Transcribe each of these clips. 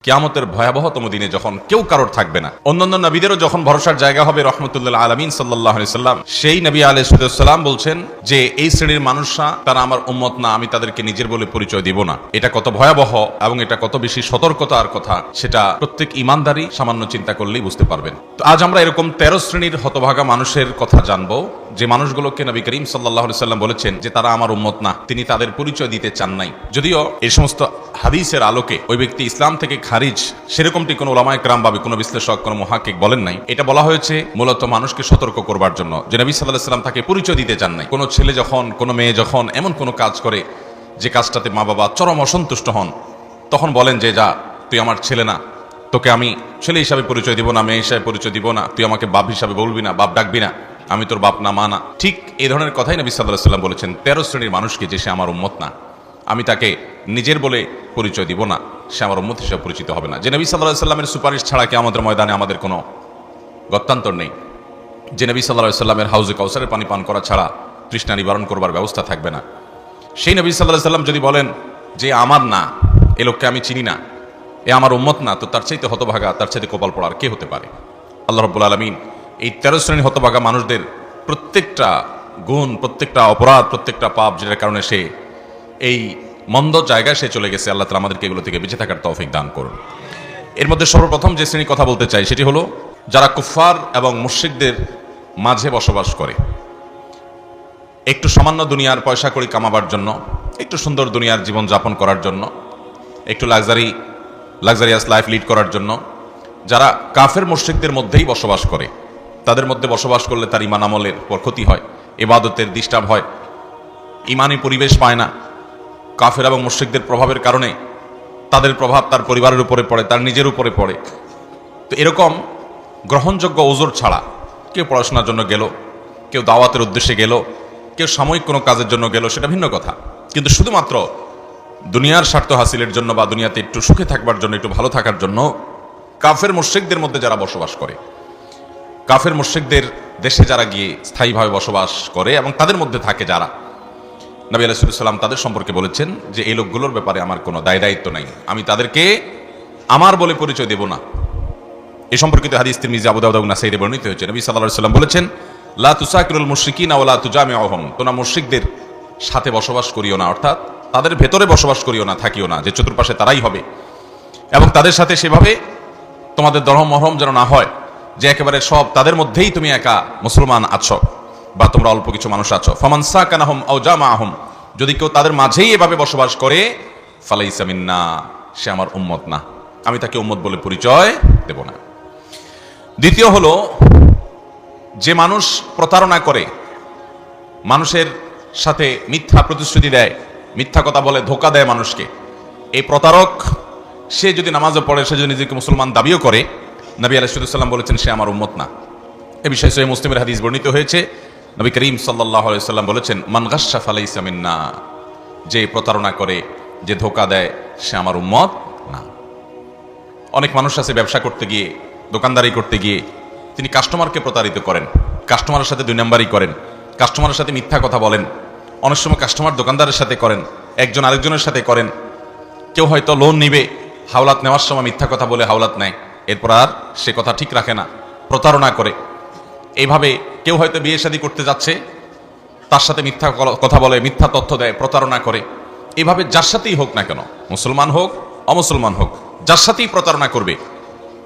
কিয়ামতের ভয়াবহতম দিনে যখন কেউ কারোর থাকবে না, অন্যান্য নবীদেরও যখন ভরসার জায়গা হবে রহমতুল্লাহ আলামিন সাল্লাল্লাহু আলাইহি সাল্লাম, সেই নবী আলাইহিস সালাম বলছেন যে এই শ্রেণীর মানুষরা তারা আমার উম্মত না, আমি তাদেরকে নিজের বলে পরিচয় দিব না। এটা কত ভয়াবহ এবং এটা কত বেশি সতর্কতার কথা সেটা প্রত্যেক ইমানদারই সামান্য চিন্তা করলেই বুঝতে পারবেন। তো আজ আমরা এরকম 13 শ্রেণীর হতভাগা মানুষের কথা জানবো, যে মানুষগুলোকে নবী করিম সাল্লাল্লাহু আলাইহি সাল্লাম বলেছেন যে তারা আমার উম্মত না, তিনি তাদের পরিচয় দিতে চান নাই। যদিও এই সমস্ত হাদিসের আলোকে ওই ব্যক্তি ইসলাম থেকে খারিজ সেরকমটি কোনো ওলামায়ে কেরাম বা কোনো বিশ্লেষক কোনো মুহাক্কিক বলেন নাই। এটা বলা হয়েছে মূলত মানুষকে সতর্ক করবার জন্য, যে নবী সাল্লাল্লাহু আলাইহি সাল্লাম তাকে পরিচয় দিতে চান নাই। কোনো ছেলে যখন, কোনো মেয়ে যখন এমন কোনো কাজ করে যে কাজটাতে মা বাবা চরম অসন্তুষ্ট হন, তখন বলেন যে যা, তুই আমার ছেলে না, তোকে আমি ছেলে হিসাবে পরিচয় দিব না, মেয়ে হিসাবে পরিচয় দিব না, তুই আমাকে বাপ হিসাবে বলবি না, বাপ ডাকবি না, আমি তোর বাপ না মা না। ঠিক এই ধরনের কথাই নবী সাল্লাল্লাহু আলাইহি সাল্লাম বলেছেন 13 শ্রেণীর মানুষকে, যে সে আমার উম্মত না, আমি তাকে নিজের বলে পরিচয় দিব না, সে আমার উম্মত হিসেবে পরিচিত হবে না। যে নবী সাল্লাল্লাহু আলাইহি সাল্লামের সুপারিশ ছাড়া কি আমাদের ময়দানে আমাদের কোনো গত্যান্তর নেই। যে নবী সাল্লাল্লাহু আলাইহি সাল্লামের হাউজে কাউসারের পানি পান করা ছাড়া তৃষ্ণা নিবারণ করবার ব্যবস্থা থাকবে না। সেই নবী সাল্লাল্লাহু আলাইহি সাল্লাম যদি বলেন যে আমার না, এ লোককে আমি চিনি না, এ আমার উম্মত না, তো তার চাইতে হতভাগা, তার চাইতে কপাল পড়ার কে হতে পারে? আল্লাহ রাব্বুল আলামিন এই 13 শ্রেণীর হতভাগা মানুষদের প্রত্যেকটা গুণ, প্রত্যেকটা অপরাধ, প্রত্যেকটা পাপ, যেটার কারণে সে এই মন্দ জায়গায় সে চলে গেছে, আল্লাহ তাআলা আমাদেরকে এগুলো থেকে বেঁচে থাকার তৌফিক দান করুন। এর মধ্যে সর্বপ্রথম যে শ্রেণীর কথা বলতে চাই সেটি হলো যারা কুফফার এবং মুশরিকদের মাঝে বসবাস করে, একটু সামান্য দুনিয়ার পয়সা কড়ি কামাবার জন্য, একটু সুন্দর দুনিয়ার জীবন যাপন করার জন্য, একটু লাক্সারিয়াস লাইফ লিড করার জন্য যারা কাফের মুশরিকদের মধ্যেই বসবাস করে, তাদের মধ্যে বসবাস করলে তার ঈমান আমলের পর ক্ষতি হয়, ইবাদতের ডিস্টার্ব হয়, ঈমানি পরিবেশ পায় না। কাফের এবং মুশরিকদের প্রভাবের কারণে তাদের প্রভাব তার পরিবারের উপরে পড়ে, তার নিজের উপরে পড়ে। তো এরকম গ্রহণযোগ্য ওজর ছাড়া কেউ পড়াশোনার জন্য গেল, কেউ দাওয়াতের উদ্দেশ্যে গেল, কেউ সাময়িক কোনো কাজের জন্য গেল, সেটা ভিন্ন কথা। কিন্তু শুধুমাত্র দুনিয়ার স্বার্থ হাসিলের জন্য বা দুনিয়াতে একটু সুখে থাকবার জন্য, একটু ভালো থাকার জন্য কাফের মুশরিকদের মধ্যে যারা বসবাস করে, কাফের মুশরিকদের দেশে যারা গিয়ে স্থায়ীভাবে বসবাস করে এবং তাদের মধ্যে থাকে যারা, নবী আলাইহিস সালাম তাদের সম্পর্কে বলেছেন যে এই লোকগুলোর ব্যাপারে আমার কোনো দায়িত্ব নাই, আমি তাদেরকে আমার বলে পরিচয় দেব না। এই সম্পর্কিত হাদিস তিরমিজি, আবু দাউদ এবং নাসাঈতে বর্ণিত হয়েছে। নবী সাল্লাল্লাহু আলাইহি ওয়াসাল্লাম বলেছেন, লা তুসাকিরুল মুশরিকিনা ওয়া লা তুজামিউহুম, তোমরা মুশরিকদের সাথে বসবাস করিও না, অর্থাৎ তাদের ভেতরে বসবাস করিও না, থাকিও না, যে চতুর্পাশে তারাই হবে, এবং তাদের সাথে সেভাবে তোমাদের দরহম মহরম যেন না হয় যে একেবারে সব তাদের মধ্যেই তুমি একা মুসলমান আছো বা তোমরা অল্প কিছু মানুষ আছো। ফামান সাকানাহুম আও জামাআহুম, যদি কেউ তাদের মাঝেই এভাবে বসবাস করে, ফালাইসা মিন্না, সে আমার উম্মত না, আমি তাকে উম্মত বলে পরিচয় দেব না। দ্বিতীয় হলো, যে মানুষ প্রতারণা করে, মানুষের সাথে মিথ্যা প্রতিশ্রুতি দেয়, মিথ্যা কথা বলে, ধোঁকা দেয় মানুষকে, এই প্রতারক সে যদি নামাজও পড়ে, সে যদি নিজেকে মুসলমান দাবিও করে, নবী আলাইহিস সালাম বলেছেন সে আমার উম্মত না। এ বিষয়ে সহিহ মুসলিমের হাদিস বর্ণিত হয়েছে। নবী করিম সাল্লাল্লাহু আলাইহি সাল্লাম বলেছেন, মান গাশশা ফালাইসা মিন্না, যে প্রতারণা করে, যে ধোঁকা দেয়, সে আমার উম্মত না। অনেক মানুষ আছে ব্যবসা করতে গিয়ে, দোকানদারি করতে গিয়ে তিনি কাস্টমারকে প্রতারিত করেন, কাস্টমারের সাথে দুই নাম্বারই করেন, কাস্টমারের সাথে মিথ্যা কথা বলেন, অনেক সময় কাস্টমার দোকানদারের সাথে করেন, একজন আরেকজনের সাথে করেন। কেউ হয়তো লোন নিবে, হাওলাত নেওয়ার সময় মিথ্যা কথা বলে হাওলাত নেয়, এরপর আর সে কথা ঠিক রাখে না, প্রতারণা করে। এইভাবে কেউ হয়তো বিয়ে শাদী করতে যাচ্ছে, তার সাথে মিথ্যা কথা বলে, মিথ্যা তথ্য দেয়, প্রতারণা করে। এইভাবে যার সাথেই হোক না কেন, মুসলমান হোক অমুসলমান হোক, যার সাথেই প্রতারণা করবে,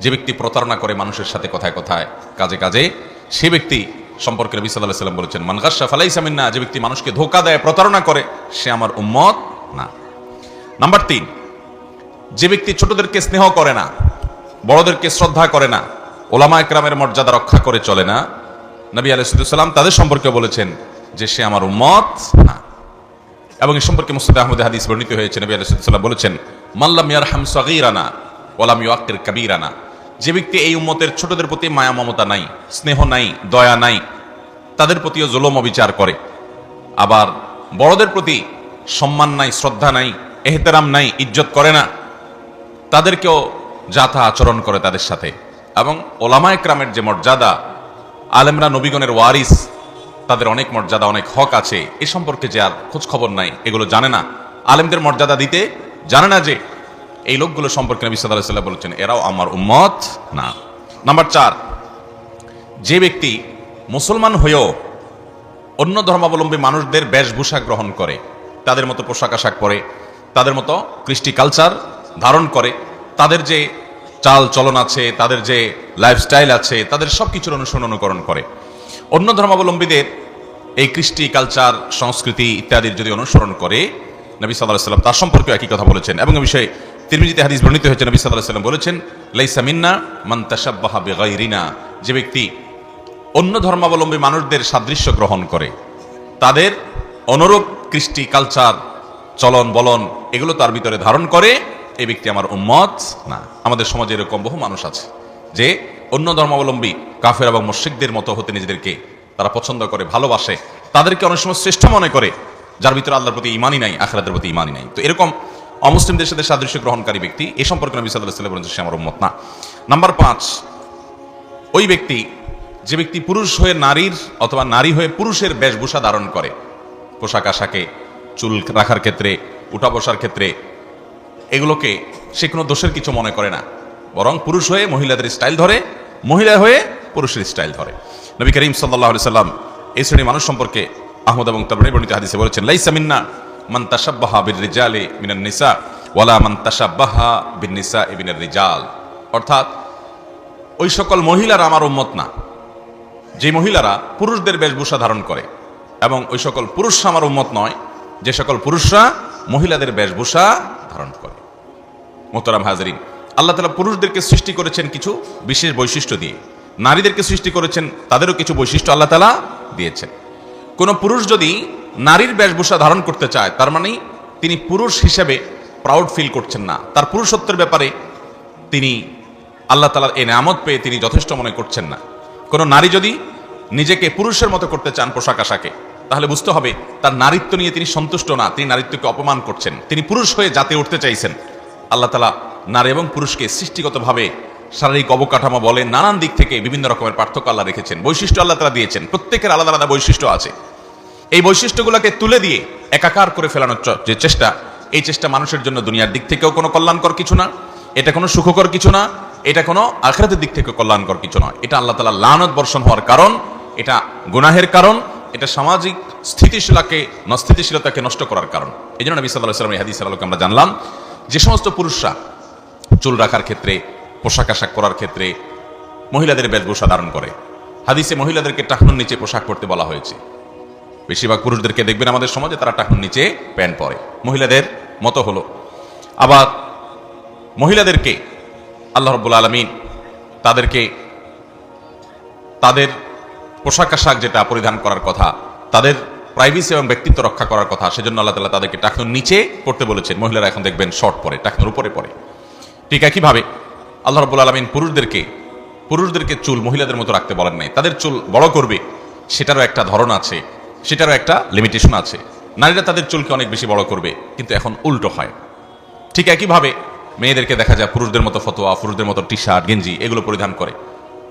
যে ব্যক্তি প্রতারণা করে মানুষের সাথে কথায় কথায়, কাজে কাজে, সে ব্যক্তি সম্পর্কে নবী সাল্লাল্লাহু আলাইহি ওয়াসাল্লাম বলেছেন, মান গাশশা ফালাইসা মিন্না, যে ব্যক্তি মানুষকে ধোঁকা দেয়, প্রতারণা করে, সে আমার উম্মত না। নাম্বার 3, যে ব্যক্তি ছোটদেরকে স্নেহ করে না, বড়দেরকে শ্রদ্ধা করে না, ওলামায়ে কেরামের মর্যাদা রক্ষা করে চলে না, নবী আলাইহিস সালাম তাদের সম্পর্কে বলেছেন যে সে আমার উম্মত না। এবং এই সম্পর্কে মুসনাদ আহমদে হাদিস বর্ণিত হয়েছে। নবী আলাইহিস সালাম বলেছেন, মান লাম ইয়ারহাম সাগীরানা ওয়া লাম ইউআক্কির কাবীরানা, যে ব্যক্তি এই উম্মতের ছোটদের প্রতি মায়া মমতা নাই, স্নেহ নাই, দয়া নাই, তাদের প্রতিও জুলুম অবিচার করে, আবার বড়দের প্রতি সম্মান নাই, শ্রদ্ধা নাই, এহতেরাম নাই, ইজ্জত করে না, তাদেরকেও যাতা আচরণ করে তাদের সাথে। এবং ওলামায়ে কেরামের যে মর্যাদা, আলেমরা নবীগণের ওয়ারিস, তাদের অনেক মর্যাদা, অনেক হক আছে, এ সম্পর্কে যে আর খোঁজ খবর নাই, এগুলো জানে না, আলেমদের মর্যাদা দিতে জানে না, যে এই লোকগুলো সম্পর্কে নবী সাল্লাল্লাহু আলাইহি ওয়াসাল্লাম বলেছেন এরাও আমার উম্মত না। নাম্বার 4, যে ব্যক্তি মুসলমান হয়েও অন্য ধর্মাবলম্বী মানুষদের বেশভূষা গ্রহণ করে, তাদের মতো পোশাক আশাক পরে, তাদের মতো কৃষ্টি কালচার ধারণ করে, তাদের যে চাল চলন আছে, তাদের যে লাইফস্টাইল আছে, তাদের সব কিছুর অনুকরণ করে, অন্য ধর্মাবলম্বীদের এই কৃষ্টি কালচার সংস্কৃতি ইত্যাদির যদি অনুসরণ করে, নবী সাল্লাল্লাহু আলাইহি ওয়াসাল্লাম তার সম্পর্কে একই কথা বলেছেন। এবং এই বিষয়ে তিরমিজিতে হাদিস বর্ণিত হয়েছে, নবী সাল্লাল্লাহু আলাইহি ওয়াসাল্লাম বলেছেন লাইসা মিন্না মান তাশাব্বাহা বিগাইরিনা, যে ব্যক্তি অন্য ধর্মাবলম্বী মানুষদের সাদৃশ্য গ্রহণ করে, তাদের অনুরূপ কৃষ্টি কালচার চলন বলন এগুলো তার ভিতরে ধারণ করে, এই ব্যক্তি আমার উম্মত না। আমাদের সমাজে এরকম বহু মানুষ আছে যে অন্য ধর্মাবলম্বী কাফের এবং মুশরিকদের মতো হতে নিজেদেরকে তারা পছন্দ করে, ভালোবাসে, তাদেরকে অনেক সময় শ্রেষ্ঠ মনে করে, যার ভিতরে আল্লাহর প্রতি ঈমানই নাই, আখিরাতের প্রতি ঈমানই নাই। তো এরকম অমুসলিমদের সাথে সাদৃশ্য গ্রহণকারী ব্যক্তি, এই সম্পর্কে নবী সাল্লাল্লাহু আলাইহি ওয়াসাল্লাম বলেছেন সে আমার উম্মত না। নাম্বার 5, ওই ব্যক্তি যে ব্যক্তি পুরুষ হয়ে নারীর অথবা নারী হয়ে পুরুষের বেশভূষা ধারণ করে, পোশাক আশাকে, চুল রাখার ক্ষেত্রে, উঠা বসার ক্ষেত্রে, এগুলোকে সে কোনো দোষের কিছু মনে করে না, বরং পুরুষ হয়ে মহিলাদের স্টাইল ধরে, মহিলা হয়ে পুরুষের স্টাইল ধরে। নবী করিম সাল্লাল্লাহু আলাইহি সাল্লাম এই শ্রেণীর মানুষ সম্পর্কে আহমদ এবং তাবরানী বর্ণিত হাদিসে বলেছেন লাইসা মিন্না মান তাশাব্বাহা বির-রিজালি মিনান নিসা ওয়ালা মান তাশাব্বাহা বিন-নিসা মিনার রিজাল, অর্থাৎ ওই সকল মহিলারা আমার উম্মত না যে মহিলারা পুরুষদের বেশভূষা ধারণ করে, এবং ওই সকল পুরুষরা আমার উম্মত নয় যে সকল পুরুষরা মহিলাদের বেশভূষা ধারণ করে। মোহতারাম হাজরিন, আল্লাহ তাআলা পুরুষদেরকে সৃষ্টি করেছেন কিছু বিশেষ বৈশিষ্ট্য দিয়ে, নারীদেরকে সৃষ্টি করেছেন তাদেরও কিছু বৈশিষ্ট্য আল্লাহ তাআলা দিয়েছেন। কোন পুরুষ যদি নারীর বেশভূষা ধারণ করতে চায়, তার মানে তিনি পুরুষ হিসেবে প্রাউড ফিল করছেন না, তার পুরুষত্বের ব্যাপারে তিনি আল্লাহ তাআলার এই নেয়ামত পেয়ে তিনি যথেষ্ট মনে করছেন না। কোন নারী যদি নিজেকে পুরুষের মতো করতে চান পোশাক আশাকে, তাহলে বুঝতে হবে তার নারীত্ব নিয়ে তিনি সন্তুষ্ট না, তিনি নারীত্বকে অপমান করছেন, তিনি পুরুষ হয়ে জাতে উঠতে চাইছেন। আল্লাহ তাআলা নারী এবং পুরুষকে সৃষ্টিগতভাবে শারীরিক অবকাঠামো বলে নানান দিক থেকে বিভিন্ন রকমের পার্থক্য আল্লাহ রেখেছেন, বৈশিষ্ট্য আল্লাহ তাআলা দিয়েছেন, প্রত্যেকের আলাদা আলাদা বৈশিষ্ট্য আছে। এই বৈশিষ্ট্যগুলোকে তুলে দিয়ে একাকার করে ফেলানোর যে চেষ্টা, এই চেষ্টা মানুষের জন্য দুনিয়ার দিক থেকেও কোনো কল্যাণকর কিছু না, এটা কোনো সুখকর কিছু না, এটা কোনো আখিরাতের দিক থেকে কল্যাণকর কিছু নয়। এটা আল্লাহ তাআলা লানত বর্ষণ হওয়ার কারণ, এটা গুনাহের কারণ, এটা সামাজিক স্থিতিশীলতাকে নষ্ট করার কারণ। এই জন্য নবী সাল্লাল্লাহু আলাইহি ওয়াসাল্লাম এই হাদিসের আলোকে আমরা জানলাম যে সমস্ত পুরুষরা চুল রাখার ক্ষেত্রে, পোশাক আশাক পরার ক্ষেত্রে মহিলাদের বেশভূষা ধারণ করে, হাদিসে মহিলাদেরকে টাকনুর নিচে পোশাক পরতে বলা হয়েছে। বেশিরভাগ পুরুষদেরকে দেখবেন আমাদের সমাজে তারা টাকনুর নিচে প্যান্ট পরে, মহিলাদের মতো হলো। আবার মহিলাদেরকে আল্লাহ রাব্বুল আলামিন তাদেরকে তাদের পোশাক আশাক যেটা পরিধান করার কথা, তাদের প্রাইভেসি এবং ব্যক্তিত্ব রক্ষা করার কথা, সেজন্য আল্লাহ তাআলা তাদেরকে টাকনুর নিচে পড়তে বলেছেন। মহিলারা এখন দেখবেন শর্ট পরে, টাকনুর উপরে পরে। ঠিক একইভাবে আল্লাহ রাব্বুল আলামিন পুরুষদেরকে চুল মহিলাদের মতো রাখতে বলেন নাই, তাদের চুল বড় করবে সেটারও একটা ধরন আছে, সেটারও একটা লিমিটেশন আছে। নারীরা তাদের চুলকে অনেক বেশি বড় করবে, কিন্তু এখন উল্টো হয়। ঠিক একইভাবে মেয়েদেরকে দেখা যায় পুরুষদের মতো ফতোয়া, পুরুষদের মতো টি শার্ট গেঞ্জি এগুলো পরিধান করে,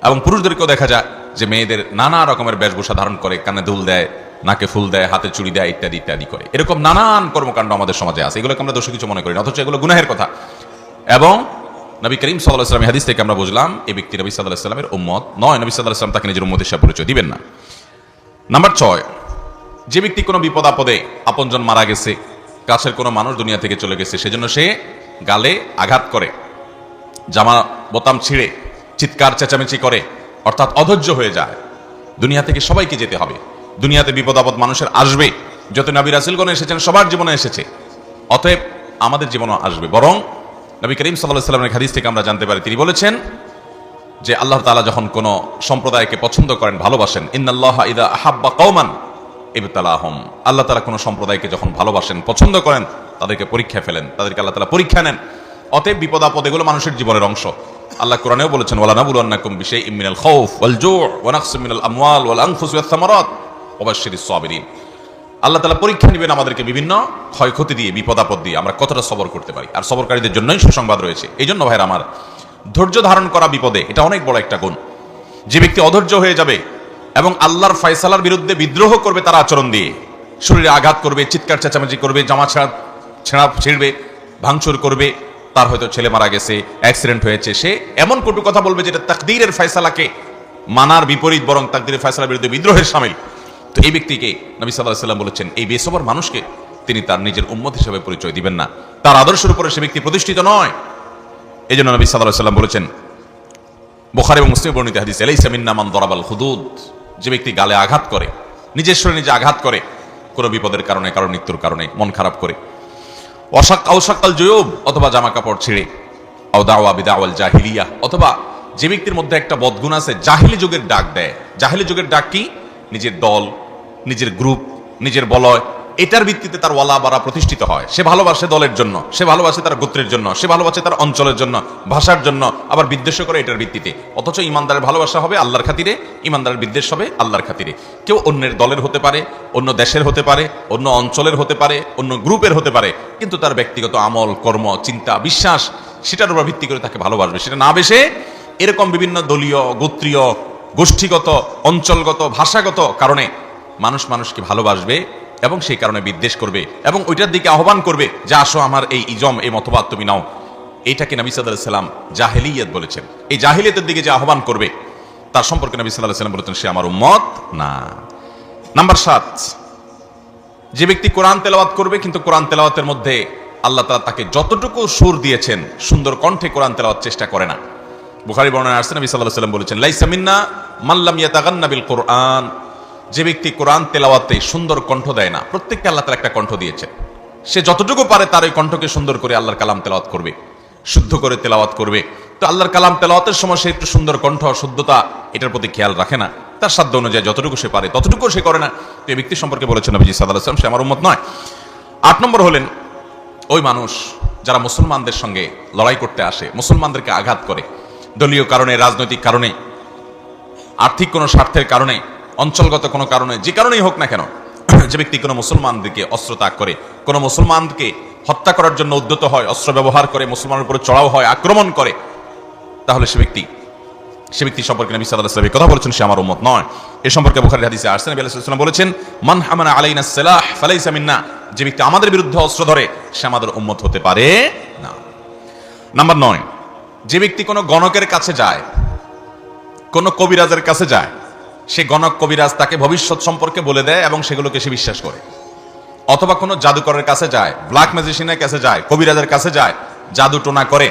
এবং পুরুষদেরকেও দেখা যায় যে মেয়েদের নানা রকমের বেশভূষা ধারণ করে, কানে দুল দেয়, নাকে ফুল দেয়, হাতে চুড়ি দেয়, ইত্যাদি ইত্যাদি করে। এরকম নানান কর্মকাণ্ড আমাদের সমাজে আছে, এগুলোকে আমরা দোষ কিছু মনে করি না, অথচ এগুলো গুনাহের কথা। এবং নবী করিম সাল্লাল্লাহু আলাইহি ওয়াসাল্লামের হাদিস থেকে আমরা বুঝলাম এই ব্যক্তি নবী সাল্লাল্লাহু আলাইহি ওয়াসাল্লামের উম্মত নয়, নবী সাল্লাল্লাহু আলাইহি ওয়াসাল্লাম তাকে নিজের উম্মত হিসেবে পরিচয় দিবেন না। নাম্বার 6, যে ব্যক্তি কোনো বিপদ আপদে আপনজন মারা গেছে, কাছের কোনো মানুষ দুনিয়া থেকে চলে গেছে, সেজন্য সে গালে আঘাত করে, জামা বোতাম ছিঁড়ে চিৎকার চেঁচামেচি করে, অর্থাৎ অধৈর্য হয়ে যায়। দুনিয়া থেকে সবাইকে যেতে হবে, দুনিয়াতে বিপদ আপদ মানুষের আসবে, যত নবী রাসূলগণ এসেছেন সবার জীবনে এসেছে, অতএব আমাদের জীবনও আসবে। বরং নবী করিম সাল্লাল্লাহু আলাইহি ওয়াসাল্লামের হাদিস থেকে আমরা জানতে পারি, তিনি বলেছেন যে আল্লাহ তাআলা যখন কোন সম্প্রদায়কে পছন্দ করেন, ভালোবাসেন, ইন্নাল্লাহা ইযা আহাব্বা কওমান ইবতালাহুম, আল্লাহ তাআলা কোন সম্প্রদায়কে যখন ভালোবাসেন, পছন্দ করেন, তাদেরকে পরীক্ষায় ফেলেন, তাদেরকে আল্লাহ তাআলা পরীক্ষা নেন। অতএব বিপদ আপদ এগুলো মানুষের জীবনের অংশ। আল্লাহ কোরআনেও বলেছেন ওয়ালা নাবলুওয়ান্নাকুম বিশাইইম মিনাল খাউফ ওয়াল জু' ওয়া নাকসিম মিনাল আমওয়াল ওয়াল আনফুসি ওয়াস সামারাত ওয়া বাশশিরিস সাবিরিন। আল্লাহ তাআলা পরীক্ষা নেবেন আমাদেরকে বিভিন্ন ক্ষয়ক্ষতি দিয়ে, বিপদ আপদ দিয়ে আমরা কতটা সবর করতে পারি, আর সবরকারীদের জন্যই সুসংবাদ রয়েছে। এই জন্য ভাইরা আমার, ধৈর্য ধারণ করা বিপদে এটা অনেক বড় একটা গুণ। যে ব্যক্তি অধৈর্য হয়ে যাবে এবং আল্লাহর ফয়সালার বিরুদ্ধে বিদ্রোহ করবে তার আচরণ দিয়ে, শরীরে আঘাত করবে, চিৎকার চেঁচামেচি করবে, জামা ছিঁড়বে, ভাঙচুর করবে, তার হয়তো ছেলে মারা গেছে, অ্যাক্সিডেন্ট হয়েছে, সে এমন কটু কথা বলবে যেটা তাকদীরের ফয়সালাকে মানার বিপরীত, বরং তাকদীরের ফয়সালার বিরুদ্ধে বিদ্রোহের শামিল। তো এই ব্যক্তিকে নবী সাল্লাল্লাহু আলাইহি ওয়াসাল্লাম বলেছেন, এই বেসবর মানুষকে তিনি তার নিজের উম্মত হিসেবে পরিচয় দিবেন না, তার আদর্শের উপরে সে ব্যক্তি প্রতিষ্ঠিত নয়। এই জন্য নবী সাল্লাল্লাহু আলাইহি ওয়াসাল্লাম বলেছেন, বুখারী এবং মুসলিম বর্ণিত হাদিস, লাইসা মিন্না মান দারাবাল হুদুদ, যে ব্যক্তি গালে আঘাত করে, নিজের শরীরে নিজে আঘাত করে, কোনো বিপদের কারণে, কারো মৃত্যুর কারণে, মন খারাপ করে, অসাক্কাল জয়ুব, অথবা জামা কাপড় ছিঁড়ে, আও দাওয়া বিদাওয়াল জাহিলিয়া, অথবা যে ব্যক্তির মধ্যে একটা বদগুণ আছে, জাহিলি যুগের ডাক দেয়। জাহিলি যুগের ডাক কি? নিজের দল, নিজের গ্রুপ, নিজের বলয়, এটার ভিত্তিতে তার ওয়ালা বারা প্রতিষ্ঠিত হয়। সে ভালোবাসে দলের জন্য, সে ভালোবাসে তার গোত্রের জন্য, সে ভালোবাসে তার অঞ্চলের জন্য, ভাষার জন্য, আবার বিদ্বেষ করে এটার ভিত্তিতে। অথচ ইমানদারের ভালোবাসা হবে আল্লাহর খাতিরে, ইমানদারের বিদ্বেষ হবে আল্লাহর খাতিরে। কেউ অন্যের দলের হতে পারে, অন্য দেশের হতে পারে, অন্য অঞ্চলের হতে পারে, অন্য গ্রুপের হতে পারে, কিন্তু তার ব্যক্তিগত আমল, কর্ম, চিন্তা, বিশ্বাস, সেটার উপর ভিত্তি করে তাকে ভালোবাসবে। সেটা না বেশে এরকম বিভিন্ন দলীয়, গোত্রীয়, গোষ্ঠীগত, অঞ্চলগত, ভাষাগত কারণে মানুষ মানুষকে ভালোবাসবে এবং সেই কারণে বিদ্বেষ করবে এবং ওইটার দিকে আহ্বান করবে যে আসো আমার এই ইজম, এই মতবাদ তুমি নাও। এইটাকে নবী সাল্লাল্লাহু আলাইহি ওয়াসাল্লাম জাহেলিয়াত বলেছেন। এই জাহেলিয়াতের দিকে যে আহ্বান করবে তার সম্পর্কে নবী সাল্লাল্লাহু আলাইহি ওয়াসাল্লাম বলেছেন সে আমার উম্মত না। নাম্বার 7, যে ব্যক্তি কোরআন তেলাওয়াত করবে কিন্তু কোরআন তেলাওয়াতের মধ্যে আল্লাহ তাআলা তাকে যতটুকু সুর দিয়েছেন সুন্দর কণ্ঠে কোরআন তেলাওয়াত চেষ্টা করে না। বুখারী বর্ণনায় আসছে নবী সাল্লাল্লাহু আলাইহি ওয়াসাল্লাম বলেছেন, লাইসা মিন্না মান লাম ইয়াতাগান্না বিল কোরআন, যে ব্যক্তি কোরআন তেলাওয়াতে সুন্দর কণ্ঠ দেয় না। প্রত্যেককে আল্লাহ তাআলা একটা কণ্ঠ দিয়েছেন, সে যতটুকু পারে তার ওই কণ্ঠকে সুন্দর করে আল্লাহর কালাম তেলাওয়াত করবে, শুদ্ধ করে তেলাওয়াত করবে। তো আল্লাহর কালাম তেলাওয়াতের সময় সে একটু সুন্দর কণ্ঠ, শুদ্ধতা, এটার প্রতি খেয়াল রাখে না, তার সাধ্য অনুযায়ী যতটুকু সে পারে ততটুকু সে করে না। তো এই ব্যক্তি সম্পর্কে বলেছেন নবীজি সাল্লাল্লাহু আলাইহি ওয়াসাল্লাম সে আমার উম্মত নয়। 8 নম্বর হলেন ওই মানুষ যারা মুসলমানদের সঙ্গে লড়াই করতে আসে, মুসলমানদেরকে আঘাত করে, দলীয় কারণে, রাজনৈতিক কারণে, আর্থিক কোনো স্বার্থের কারণে, অঞ্চলগত কোনো কারণে, যে কারণেই হোক না কেন, যে ব্যক্তি কোনো মুসলমানদেরকে অস্ত্র ত্যাগ করে, কোনো মুসলমানকে হত্যা করার জন্য উদ্যত হয়, অস্ত্র ব্যবহার করে, মুসলমানের উপরে চড়াও হয়, আক্রমণ করে, তাহলে সে ব্যক্তি সম্পর্কে নবী সাল্লাল্লাহু আলাইহি ওয়াসাল্লাম কথা বলেছেন সে আমার উম্মত নয়। এ সম্পর্কে বুখারীর হাদিসে আসছে নবী সাল্লাল্লাহু আলাইহি ওয়াসাল্লাম বলেছেন, মান হামানা আলাইনা সিলাহ ফালাইসা মিন্না, যে ব্যক্তি আমাদের বিরুদ্ধে অস্ত্র ধরে সে আমাদের উম্মত হতে পারে না। নাম্বার 9, যে ব্যক্তি কোনো গণকের কাছে যায়, কোনো কবিরাজের কাছে যায়, সে গণক কবিরাজ তাকে ভবিষ্যৎ সম্পর্কে বলে দেয় এবং সেগুলোকে সে বিশ্বাস করে। অথবা কোনো জাদুকরের কাছে যায়, ব্ল্যাক ম্যাজিশিয়ানের কাছে যায়, কবিরাজের কাছে যায়, জাদু টোনা করে,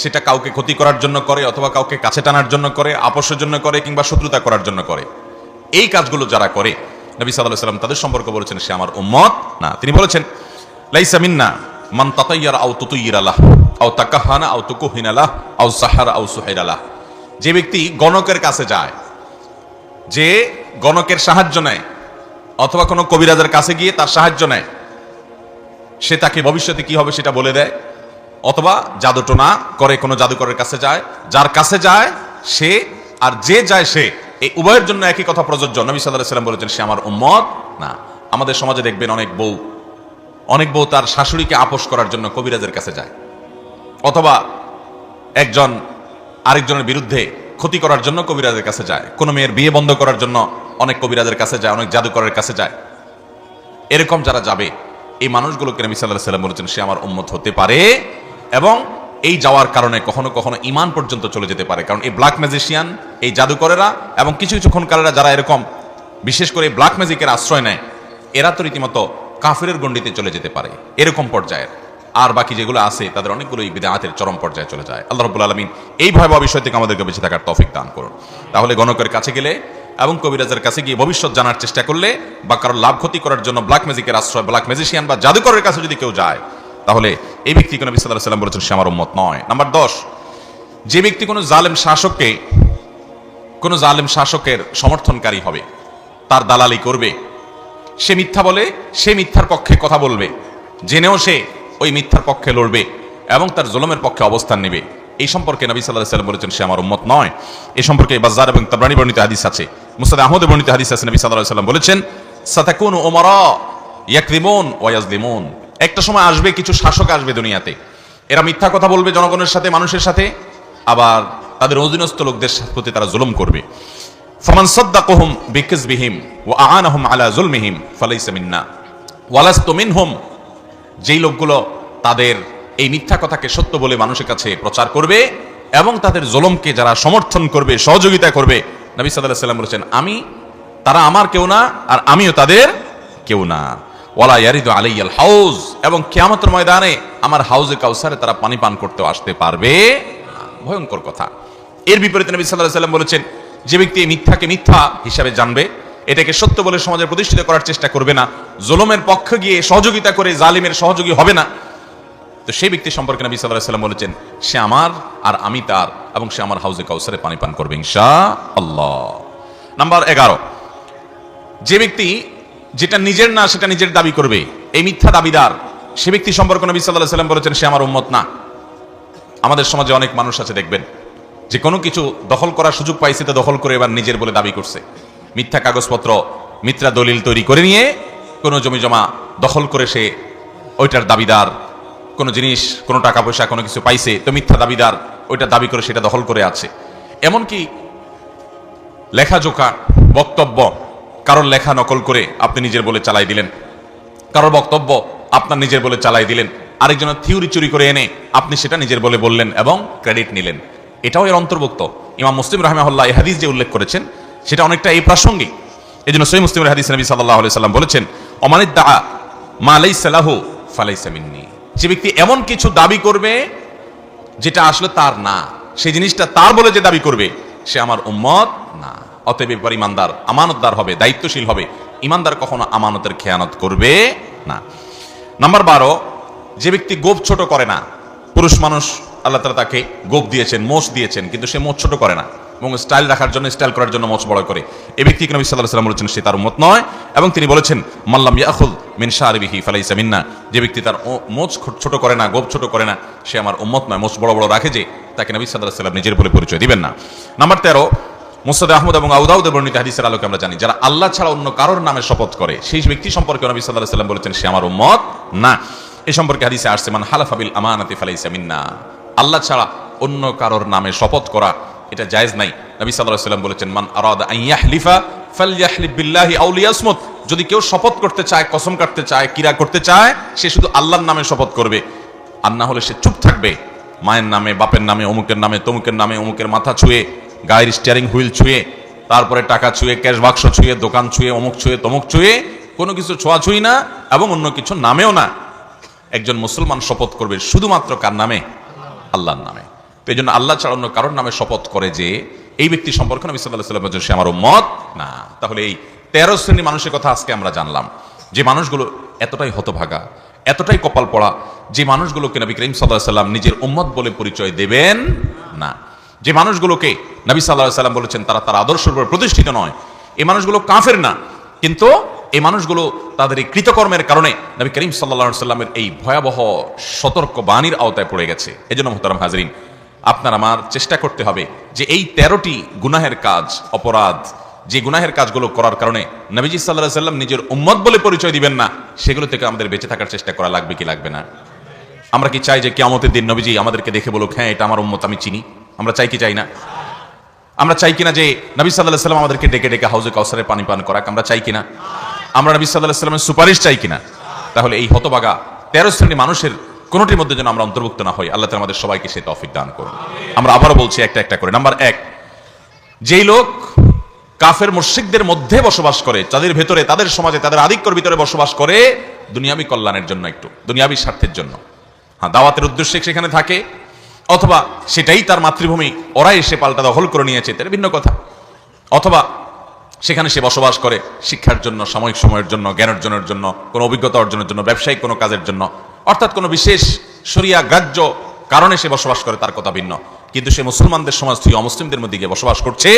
সেটা কাউকে ক্ষতি করার জন্য করে, অথবা কাউকে কাছে টানার জন্য করে, আপোষের জন্য করে, কিংবা শত্রুতা করার জন্য করে। এই কাজগুলো যারা করে নবী সাল্লাল্লাহু আলাইহি ওয়াসাল্লাম তাদের সম্পর্কে বলেছেন সে আমার উম্মত না। তিনি বলেছেন, লাইসা মিন্না মান তাতায়্যারা আও তুতায়্যিরা লাহ আও তাকাহানা আও তুকুহিনা লাহ আও সাহারা আও সুহাইরা লাহ, যে ব্যক্তি গণকের কাছে যায়, যে গণকের সাহায্য নেয়, অথবা কোনো কবিরাজের কাছে গিয়ে তার সাহায্য নেয়, সে তাকে ভবিষ্যতে কি হবে সেটা বলে দেয়, অথবা জাদুটোনা করে কোনো জাদুকরের কাছে যায়, যার কাছে যায় সে আর যে যায় সে, এই উভয়ের জন্য একই কথা প্রযোজ্য। নবী সাল্লাল্লাহু আলাইহি ওয়াসাল্লাম বলেছেন সে আমার উম্মত না। আমাদের সমাজে দেখবেন অনেক বউ তার শাশুড়িকে আপোষ করার জন্য কবিরাজের কাছে যায়, অথবা একজন আরেকজনের বিরুদ্ধে ক্ষতি করার জন্য কবিরাজের কাছে যায়, কোনো মেয়ের বিয়ে বন্ধ করার জন্য অনেক কবিরাজের কাছে যায়, অনেক জাদুকরের কাছে যায়। এরকম যারা যাবে এই মানুষগুলোকে নবী সাল্লাল্লাহু আলাইহি ওয়াসাল্লাম বলেছেন সে আমার উম্মত হতে পারে, এবং এই যাওয়ার কারণে কখনো কখনো ঈমান পর্যন্ত চলে যেতে পারে। কারণ এই ব্ল্যাক ম্যাজিশিয়ান, এই জাদুকরেরা এবং কিছু ক্ষণকালেরা যারা এরকম বিশেষ করে ব্ল্যাক ম্যাজিকের আশ্রয় নেয়, এরা তো রীতিমতো কাফিরের গণ্ডিতে চলে যেতে পারে এরকম পর্যায়ের। আর বাকি যেগুলো আছে তাদের অনেকগুলোই বিদআতের চরম পর্যায়ে চলে যায়। আল্লাহ রাব্বুল আলামিন এই ভয়াবহ বিষয় থেকে আমাদেরকে বেঁচে থাকার তৌফিক দান করুন। তাহলে গণকের কাছে গেলে এবং কবিরাজের কাছে গিয়ে ভবিষ্যৎ জানার চেষ্টা করলে বা কারোর লাভ ক্ষতি করার জন্য ব্ল্যাক ম্যাজিকের আশ্রয়, ব্ল্যাক ম্যাজিশিয়ান বা জাদুকরের কাছে যদি কেউ যায়, তাহলে এই ব্যক্তিকে নবী সাল্লাল্লাহু আলাইহি ওয়াসাল্লাম বলেছেন সে আমার উম্মত নয়। নাম্বার 10, যে ব্যক্তি কোনো জালেম শাসকের সমর্থনকারী হবে, তার দালালি করবে, সে মিথ্যা বলে, সে মিথ্যার পক্ষে কথা বলবে, জেনেও সে ওই মিথ্যার পক্ষে লড়বে এবং তার জুলুমের পক্ষে অবস্থান নেবে, এই সম্পর্কে নবী সাল্লাল্লাহু আলাইহি ওয়াসাল্লাম বলেছেন সে আমার উম্মত নয়। এই সম্পর্কে বাজ্জার এবং তাবরানী বর্ণিত হাদিস আছে, মুসনাদ আহমদে বর্ণিত হাদিস আছে, নবী সাল্লাল্লাহু আলাইহি ওয়াসাল্লাম বলেছেন সাতাকুনু উমারা ইয়াকযিবুন ওয়া ইয়াজলিমুন, একটা সময় আসবে কিছু শাসক আসবে দুনিয়াতে, এরা মিথ্যা কথা বলবে জনগণের সাথে, মানুষের সাথে, আবার তাদের অধীনস্থ লোকদের প্রতি তারা জুলুম করবে। ফামান সাদ্দাকাহুম বিকিযবিহিম ওয়া আ'আনাহুম আলা যুলমিহিম ফালাইসা মিন্না ওয়া লাস্তু মিনহুম, যেই লোকগুলো তাদের এই মিথ্যা কথাকে সত্য বলে মানুষের কাছে প্রচার করবে এবং তাদের জুলুমকে যারা সমর্থন করবে, সহযোগিতা করবে, নবী সাল্লাল্লাহু আলাইহি ওয়াসাল্লাম বলেছেন তারা আমার কেউ না আর আমিও তাদের কেউ না। ওয়ালা ইয়ারিদু আলাইয়াল হাউজ, এবং কিয়ামতের ময়দানে আমার হাউজে কাউসারে তারা পানি পান করতে আসতে পারবে না। ভয়ঙ্কর কথা। এর বিপরীতে নবী সাল্লাল্লাহু আলাইহি ওয়াসাল্লাম বলেছেন, যে ব্যক্তি এই মিথ্যাকে মিথ্যা হিসাবে জানবে, এটাকে সত্য বলে সমাজে প্রতিষ্ঠিত করার চেষ্টা করবে না, জুলুমের পক্ষে গিয়ে সহযোগিতা করে জালিমের সহযোগী হবে না, তো সেই ব্যক্তি সম্পর্কে নবী সাল্লাল্লাহু আলাইহি ওয়াসাল্লাম বলেছেন, সে আমার আর আমি তার, এবং সে আমার হাউজে কাউসারে পানি পান করবে ইনশাআল্লাহ। নাম্বার 11, যে ব্যক্তি যেটা নিজের না সেটা নিজের দাবি করবে, এই মিথ্যা দাবিদার, সে ব্যক্তি সম্পর্কে নবী সাল্লাল্লাহু আলাইহি ওয়াসাল্লাম বলেছেন, সে আমার উম্মত না। আমাদের সমাজে অনেক মানুষ আছে, দেখবেন যে কোনো কিছু দখল করার সুযোগ পাইছে তো দখল করে এবার নিজের বলে দাবি করছে। মিথ্যা কাগজপত্র, মিথ্যা দলিল তৈরি করে নিয়ে কোনো জমি জমা দখল করে সে ওইটার দাবিদার। কোনো জিনিস, কোনো টাকা পয়সা, কোনো কিছু পাইছে তো মিথ্যা দাবিদার, ওইটা দাবি করে সেটা দখল করে আছে। এমনকি লেখাজোখা, বক্তব্য, কারোর লেখা নকল করে আপনি নিজের বলে চালাই দিলেন, কারোর বক্তব্য আপনার নিজের বলে চালাই দিলেন, আরেকজনের থিওরি চুরি করে এনে আপনি সেটা নিজের বলে বললেন এবং ক্রেডিট নিলেন, এটাও এর অন্তর্ভুক্ত। ইমাম মুসলিম রাহিমাহুল্লাহ এই হাদিস যে উল্লেখ করেছেন সেটা অনেকটা এই প্রাসঙ্গিক। এই জন্য সহিহ মুসলিমের হাদিস নবী সাল্লাল্লাহু আলাইহি ওয়াসাল্লাম বলেছেন, ওমানিদ্দাআ মা লাইসা লাহু ফালাইসা মিন্নি। যে ব্যক্তি এমন কিছু দাবি করবে যেটা আসলে তার না, সেই জিনিসটা তার বলে যে দাবি করবে, সে আমার উম্মত না। অতএব এবার ইমানদার, আমানতদার হবে, দায়িত্বশীল হবে। ইমানদার কখনো আমানতের খেয়ানত করবে না। নাম্বার 12, যে ব্যক্তি গোপ ছোট করে না। পুরুষ মানুষ, আল্লাহ তাআলা তাকে গোপ দিয়েছেন, মোচ দিয়েছেন, কিন্তু সে মোচ ছোট করে না এবং স্টাইল রাখার জন্য, স্টাইল করার জন্য মোচ বড় করে। এই ব্যক্তিকে নবী সাল্লাল্লাহু আলাইহি ওয়াসাল্লাম বলেছেন সে তার উম্মত নয়, এবং তিনি বলেছেন, মাল্লাম ইয়াখুল মিন শারিবিহি ফালাইসা মিন্না। যে ব্যক্তি তার মোচ ছোট করে না, গোপ ছোট করে না, সে আমার উম্মত নয়। মোচ বড় বড় রাখে যে, তাকে নবী সাল্লাল্লাহু আলাইহি ওয়াসাল্লাম নিজের বলে পরিচয় দিবেন না। নাম্বার 13, মুসনাদ আহমদ এবং আবু দাউদের বর্ণিত হাদিসের আলোকে আমরা জানি, যারা আল্লাহ ছাড়া অন্য কারোর নামে শপথ করে, সেই ব্যক্তি সম্পর্কে নবী সাল্লাল্লাহু আলাইহি ওয়াসাল্লাম বলেছেন, সে আমার উম্মত না। এই সম্পর্কে হাদিসে আসছে, মান হালাফা বিল আমানাতি ফালাইসা মিন্না। আল্লাহ ছাড়া অন্য কারোর নামে শপথ করা এটা জায়েজ নাই। নবী সাল্লাল্লাহু আলাইহি ওয়াসাল্লাম বলেছেন, মান আরাদা আন ইয়াহলিফা ফালইয়াহলিফ বিল্লাহি আও লিয়াসমুত। যদি কেউ শপথ করতে চায়, কসম কাটতে চায়, কিরা করতে চায়, সে শুধু আল্লাহর নামে শপথ করবে, আর না হলে সে চুপ থাকবে। মায়ের নামে, বাপের নামে, অমুকের নামে, তমুকের নামে, অমুকের মাথা ছুঁয়ে, গায়ের স্টিয়ারিং হুইল ছুঁয়ে, তারপরে টাকা ছুঁয়ে, ক্যাশ বাক্স ছুঁয়ে, দোকান ছুঁয়ে, অমুক ছুঁয়ে, তমুক ছুঁয়ে, কোনো কিছু ছোঁয়াছুঁই না এবং অন্য কিছু নামেও না। একজন মুসলমান শপথ করবে শুধুমাত্র কার নামে? আল্লাহর নামে। তো এই জন্য আল্লাহ ছাড়া অন্য কারোর নামে শপথ করে যে, এই ব্যক্তি সম্পর্কে নবী সাল্লাল্লাহু আলাইহি ওয়াসাল্লাম বলেছেন, সে আমার উম্মত না। তাহলে এই 13 শ্রেণীর মানুষের কথা আজকে আমরা জানলাম, যে মানুষগুলো এতটাই হতভাগা, এতটাই কপাল পড়া, যে মানুষগুলোকে নবী করিম সাল্লাল্লাহু আলাইহি ওয়াসাল্লাম নিজের উম্মত বলে পরিচয় দেবেন না। যে মানুষগুলোকে নবী সাল্লাল্লাহু আলাইহি ওয়াসাল্লাম বলেছেন তারা তার আদর্শের উপর প্রতিষ্ঠিত নয়, এই মানুষগুলো কাফের না, কিন্তু এই মানুষগুলো তাদের এই কৃতকর্মের কারণে নবী করিম সাল্লাল্লাহু আলাইহি ওয়াসাল্লামের এই ভয়াবহ সতর্ক বাণীর আওতায় পড়ে গেছে। এজন্য মুহতারাম হাজরিন, আপনার আমার চেষ্টা করতে হবে যে এই 13টি গুনাহের কাজ, অপরাধ, যে গুনাহের কাজগুলো করার কারণে নবীজি সাল্লাল্লাহু আলাইহি ওয়াসাল্লাম নিজের উম্মত বলে পরিচয় দিবেন না, সেগুলো থেকে আমাদের বেঁচে থাকার চেষ্টা করা লাগবে কি লাগবে না? আমরা কি চাই যে কিয়ামতের দিন নবীজি আমাদেরকে দেখে বলুক, হ্যাঁ এটা আমার উম্মত, আমি চিনি? আমরা চাই কি চাই না? আমরা চাই কিনা যে নবী সাল্লাল্লাহু আলাইহি ওয়াসাল্লাম আমাদেরকে ডেকে ডেকে হাউজে কাউসারে পানি পান করাক? আমরা চাই কিনা? আমরা নবী সাল্লাল্লাহু আলাইহি ওয়াসাল্লামের সুপারিশ চাই কিনা? তাহলে এই হতভাগা 13 শ্রেণীর মানুষের কোনটির মধ্যে যেন আমরা অন্তর্ভুক্ত না হই। আল্লাহ তাআলা আমাদের সবাইকে সেই তৌফিক দান করুন। আমরা আবারও বলছি একটা একটা করে। নাম্বার 1, যেই লোক কাফের মুশরিকদের মধ্যে বসবাস করে, তাদের ভেতরে, তাদের সমাজে, তাদের আধিক্যের ভিতরে বসবাস করে দুনিয়াবী কল্যাণের জন্য, একটু দুনিয়াবী স্বার্থের জন্য, হ্যাঁ দাওয়াতের উদ্দেশ্যে সেখানে থাকে, অথবা সেটাই তার মাতৃভূমি, ওরা এসে পাল্টা দখল করে নিয়েছে, তার ভিন্ন কথা, অথবা সেখানে সে বসবাস করে শিক্ষার জন্য, সাময়িক সময়ের জন্য, জ্ঞান অর্জনের জন্য, কোনো অভিজ্ঞতা অর্জনের জন্য, ব্যবসায়িক কোনো কাজের জন্য, অর্থাৎ কোনো বিশেষ শরিয়া গ্রাহ্য কারণে সে বসবাস করে, তার কথা ভিন্ন। কিন্তু সে মুসলমানদের সমাজ থেকে অমুসলিমদের মধ্যে গিয়ে বসবাস করছে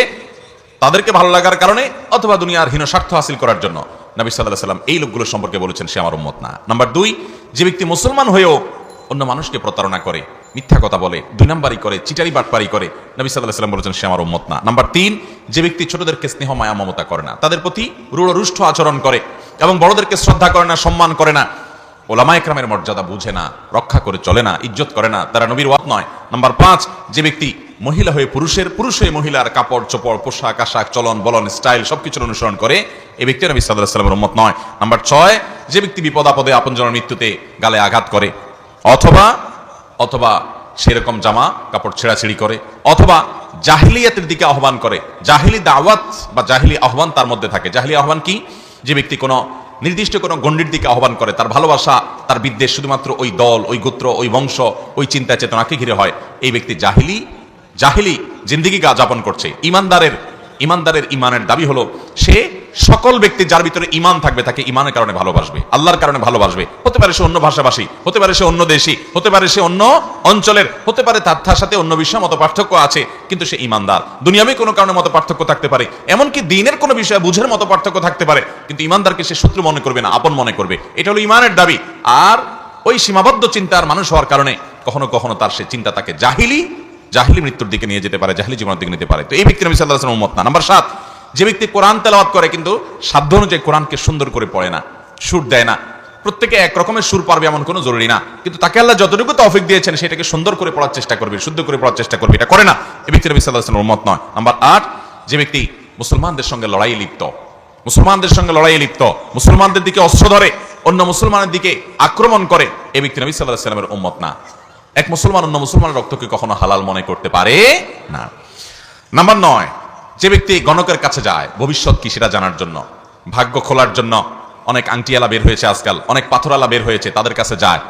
তাদেরকে ভালো লাগার কারণে, অথবা দুনিয়ার হীন স্বার্থ হাসিল করার জন্য। নবী সাল্লাল্লাহু আলাইহি ওয়াসাল্লাম এই লোকগুলো সম্পর্কে বলেছেন, সে আমার উম্মত না। নাম্বার 2, যে ব্যক্তি মুসলমান হয়েও অন্য মানুষকে প্রতারণা করে, মিথ্যা কথা বলে, 2 নাম্বারি করে, চিটারি বাটপারি করে, নবী সাল্লাল্লাহু আলাইহি ওয়াসাল্লাম বলেছেন, সে আমার উম্মত না। নাম্বার 3, যে ব্যক্তি ছোটদেরকে স্নেহ মায়া মমতা করে না, তাদের প্রতি রূঢ় রুষ্ট আচরণ করে এবং বড়দেরকে শ্রদ্ধা করে না, সম্মান করে না, ওলামায়ে কেরামের মর্যাদা বুঝে না, রক্ষা করে চলে না, ইজ্জত করে না, তারা নবীর ওয়াত নয়। নাম্বার 5, যে ব্যক্তি মহিলা হয়ে পুরুষের, পুরুষ হয়ে মহিলার কাপড় চোপড়, পোশাক আশাক, চলন বলন, স্টাইল সবকিছুর অনুসরণ করে, এই ব্যক্তি নবী সাল্লাল্লাহু আলাইহি ওয়াসাল্লামের উম্মত নয়। নাম্বার 6, যে ব্যক্তি বিপদ আপদে আপনজনের মৃত্যুতে গালে আঘাত করে, অথবা অথবা সেরকম জামা কাপড় ছেঁড়াছিড়ি করে, অথবা জাহিলিয়াতের দিকে আহ্বান করে। জাহিলি দাওয়াত বা জাহিলি আহ্বান তার মধ্যে থাকে। জাহিলি আহ্বান কি? যে ব্যক্তি কোনো নির্দিষ্ট কোনো গণ্ডির দিকে আহ্বান করে, তার ভালোবাসা তার বিদ্বেষ শুধুমাত্র ওই দল, ওই গোত্র, ওই বংশ, ওই চিন্তা চেতনাকে ঘিরে হয়, এই ব্যক্তি জাহিলি জিন্দিগি যাপন করছে। ইমানদারের ইমানের দাবি হলো সে সকল ব্যক্তি যার ভিতরে ইমান থাকবে তাকে ইমানের কারণে ভালোবাসবে, আল্লাহর কারণে ভালোবাসবে। হতে পারে সে অন্য ভাষাভাষী, হতে পারে সে অন্য দেশি, হতে পারে সে অন্য অঞ্চলের, হতে পারে তার সাথে অন্য বিষয়ে মত পার্থক্য আছে, কিন্তু সে ইমানদার। দুনিয়াবি কোনো কারণে মত পার্থক্য থাকতে পারে, এমনকি দিনের কোনো বিষয়ে বুঝের মত পার্থক্য থাকতে পারে, কিন্তু ইমানদারকে সে শত্রু মনে করবে না, আপন মনে করবে। এটা হলো ইমানের দাবি। আর ওই সীমাবদ্ধ চিন্তার মানুষ হওয়ার কারণে কখনো কখনো তার সে চিন্তা তাকে জাহিলি মৃত্যুর দিকে নিয়ে যেতে পারে, জাহিলি জীবনের দিকে নিতে পারে। তো এই ব্যক্তি নবী সাল্লাল্লাহু আলাইহি ওয়াসাল্লাম উম্মত না। নাম্বার 7, যে ব্যক্তি কোরআন তেলাওয়াত করে কিন্তু সাধ্য অনুযায়ী কোরআনকে সুন্দর করে পড়ে না, সুর দেয় না। প্রত্যেকে এক রকমের সুর পারবে এমন কোনো জরুরি না, কিন্তু তাকে আল্লাহ যতটুকু তৌফিক দিয়েছেন সেটাকে সুন্দর করে পড়ার চেষ্টা করবে, শুদ্ধ করে পড়ার চেষ্টা করবে। এটা করে না, এই ব্যক্তি নবী সাল্লাল্লাহু আলাইহি ওয়াসাল্লাম উম্মত নয়। নাম্বার 8, যে ব্যক্তি মুসলমানদের সঙ্গে লড়াইয়ে লিপ্ত, মুসলমানদের দিকে অস্ত্র ধরে, অন্য মুসলমানের দিকে আক্রমণ করে, এই ব্যক্তি নবী সাল্লাল্লাহু আলাইহি ওয়াসাল্লামের উম্মত না। এক মুসলমান অন্য মুসলমানের রক্তকে কখনো হালাল মনে করতে পারে না। নাম্বার 9, যে ব্যক্তি গণকের কাছে যায় ভবিষ্যৎ কি সেটা জানার জন্য, ভাগ্য খোলার জন্য। অনেক আংটিয়ালা বের হয়েছে আজকাল, অনেক পাথরালা বের হয়েছে, তাদের কাছে যায়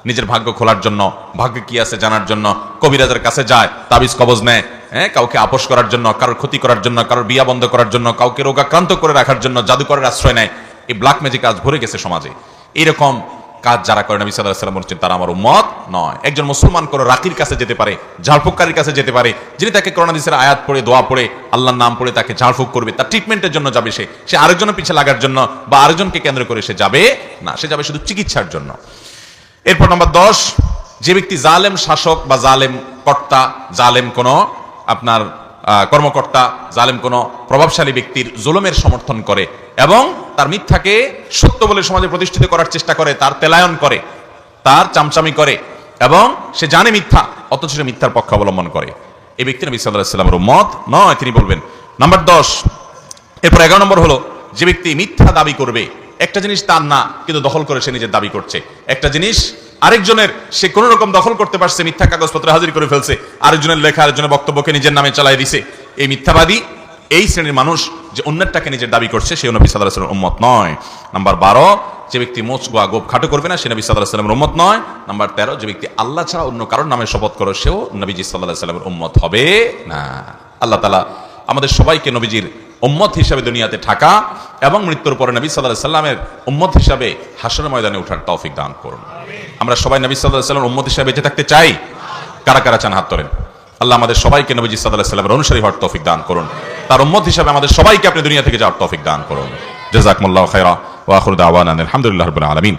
নিজের ভাগ্য খোলার জন্য, ভাগ্যে কি আছে জানার জন্য। কবিরাজের কাছে যায়, তাবিজ কবজ নেয়, কাউকে আপোষ করার জন্য, কারোর ক্ষতি করার জন্য, কারোর বিয়া বন্ধ করার জন্য, কাউকে রোগাক্রান্ত করে রাখার জন্য জাদুকরের আশ্রয় নেয়। এই ব্ল্যাক ম্যাজিক কাজ ভরে গেছে সমাজে। এইরকম কাজ যারা করে নবী সাল্লাল্লাহু আলাইহি ওয়াসাল্লাম বলেছেন তারা আমার উম্মত নয়। একজন মুসলমান কোন রাকির কাছে যেতে পারে, ঝাড়ফুঁককারীর কাছে যেতে পারে, যিনি তাকে কোরআন হাদিসের আয়াত পড়ে, দোয়া পড়ে, আল্লাহর নাম পড়ে তাকে ঝাড়ফুঁক করবে, তার ট্রিটমেন্টের জন্য যাবে সে আরেকজনের পিছে লাগার জন্য বা আরেকজনকে কেন্দ্র করে সে যাবে না, সে যাবে শুধু চিকিৎসার জন্য। এরপর নাম্বার 10, যে ব্যক্তি জালেম শাসক বা জালেম কর্তা, জালেম কোন আপনার কর্মকর্তা, জালেম কোন প্রভাবশালী ব্যক্তির জুলুমের সমর্থন করে এবং তার মিথ্যাকে সত্য বলে সমাজে প্রতিষ্ঠিত করার চেষ্টা করে, তার তেলায়ন করে, তার চামচামি করে এবং সে জানে মিথ্যা অথচ সে মিথ্যার পক্ষ অবলম্বন করে, এই ব্যক্তি নবী সাল্লাল্লাহু আলাইহি ওয়াসাল্লামের উম্মত নয়। তিনি বলবেন নাম্বার 10। এরপর 11 নম্বর হলো যে ব্যক্তি মিথ্যা দাবি করবে, একটা জিনিস তার না কিন্তু দখল করে সে নিজের দাবি করছে, একটা জিনিস আরেকজনের সে কোন রকম দখল করতে পারছে, মিথ্যা কাগজপত্র হাজির করে ফেলছে, আরেকজনের লেখা আরেকজনের বক্তব্যকে নিজের নামে চালাই দিছে, এই মিথ্যাবাদী, এই শ্রেণীর মানুষ যে অন্যটাকে নিজের দাবি করছে সে নবী সাল্লাল্লাহু আলাইহি ওয়াসাল্লামের উম্মত নয়। নাম্বার 12, যে ব্যক্তি মোচ গোয়া গোপ খাটো করবে না সে নবী সাল্লাল্লাহু আলাইহি ওয়াসাল্লামের উম্মত নয়। নাম্বার 13, যে ব্যক্তি আল্লাহ ছাড়া অন্য কারোর নামে শপথ করে সেও নবীজি সাল্লাল্লাহু আলাইহি ওয়াসাল্লামের উম্মত হবে না। আল্লাহ তাআলা আমাদের সবাইকে নবীজির উম্মত হিসাবে দুনিয়াতে থাকা এবং মৃত্যুর পরে নবী সাল্লাল্লাহু আলাইহি ওয়াসাল্লামের উম্মত হিসাবে হাশরের ময়দানে ওঠার তৌফিক দান করুন। আমরা সবাই নবী সাল্লাল্লাহু আলাইহি ওয়াসাল্লামের উম্মত হিসাবে বেঁচে থাকতে চাই? কারা কারা চান হাত তোলেন। আল্লাহ আমাদের সবাইকে নবীজি সাল্লাল্লাহু আলাইহি ওয়াসাল্লামের অনুসারী হওয়ার তৌফিক দান করুন, তার উম্মত হিসাবে আমাদের সবাইকে আপনি দুনিয়া থেকে যাওয়ার তৌফিক দান করুন। জাযাকুমুল্লাহু খায়রা ওয়া আখিরু দাওয়ানা আলহামদুলিল্লাহি রাব্বিল আলামিন।